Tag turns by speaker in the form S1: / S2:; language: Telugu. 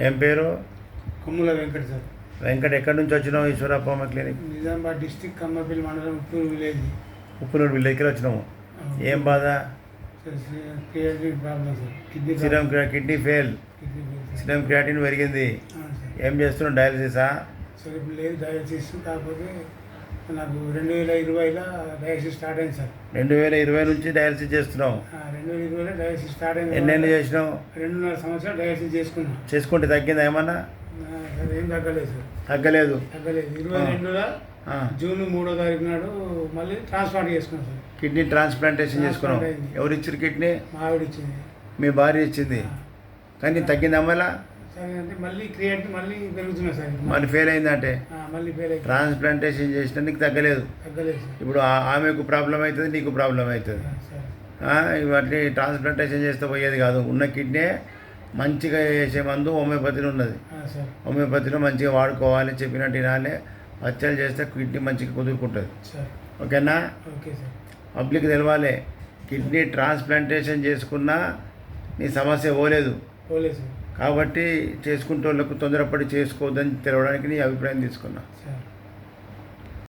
S1: ఏం పేరు?
S2: కొమ్ముల వెంకట సార్.
S1: వెంకట్, ఎక్కడి నుంచి వచ్చినావు? ఈశ్వరప్పమ్మ క్లినిక్,
S2: నిజామాబాద్ డిస్టిక్ కమ్మపల్లి మండలం ఉప్పూరు విలేజ్.
S1: ఉప్పునూరు విలేజ్కి వచ్చినాము. ఏం బాధ?
S2: Creative problem sir.
S1: Serum kidney fail, serum creatine పెరిగింది. ఏం చేస్తున్నావు? డయాలసిసా?
S2: సార్ ఇప్పుడు లేదు డయాలసిస్. కాకపోతే నాకు 2020లో డయాలసిస్ స్టార్ట్ అయింది సార్.
S1: 2020 నుంచి డయాలసిస్ చేస్తున్నావు?
S2: 2020లో డయాలసిస్ స్టార్ట్ అయింది.
S1: ఎన్నేళ్ళు చేసినావు?
S2: 2.5 సంవత్సరాలు డయాలసిస్ చేసుకున్నాను.
S1: చేసుకుంటే తగ్గిందా ఏమన్నా?
S2: సార్ ఏం తగ్గలేదు సార్.
S1: తగ్గలేదు.
S2: 22లో జూన్ 3వ తారీఖు నాడు మళ్ళీ ట్రాన్స్ప్లాంట్ చేసుకున్నాం సార్.
S1: కిడ్నీ ట్రాన్స్ప్లాంటేషన్ చేసుకున్నావు. ఎవరు ఇచ్చారు కిడ్నీ?
S2: మా ఆవిడ ఇచ్చింది.
S1: మీ భార్య ఇచ్చింది. కానీ తగ్గిందా మళ్ళా?
S2: సరే అంటే మళ్ళీ క్రియేట్ మళ్ళీ పెరుగుతున్నా సార్.
S1: మళ్ళీ ఫెయిల్ అయిందంటే?
S2: మళ్ళీ ఫెయిల్ అయింది.
S1: ట్రాన్స్ప్లాంటేషన్ చేసినా నీకు తగ్గలేదు.
S2: తగ్గలేదు సార్.
S1: ఇప్పుడు ఆమెకు ప్రాబ్లం అవుతుంది, నీకు ప్రాబ్లం అవుతుంది. ఇవన్నీ ట్రాన్స్ప్లాంటేషన్ చేస్తే పోయేది కాదు. ఉన్న కిడ్నీ మంచిగా చేసే మందు హోమియోపతిలో ఉన్నది. హోమియోపతిలో మంచిగా వాడుకోవాలి, చెప్పినట్టు వినాలి. పచ్చళ్ళు చేస్తే కిడ్నీ మంచిగా కుదురుకుంటుంది. ఓకేనా?
S2: Okay sir.
S1: పబ్లిక్ తెలవాలి, కిడ్నీ ట్రాన్స్ప్లాంటేషన్ చేసుకున్నా నీ సమస్య పోలేదు.
S2: పోలేదు సార్.
S1: కాబట్టి చేసుకుంటే వాళ్ళకు తొందరపడి చేసుకోవద్దని తెలవడానికి నీ అభిప్రాయం తీసుకున్నా.
S2: సార్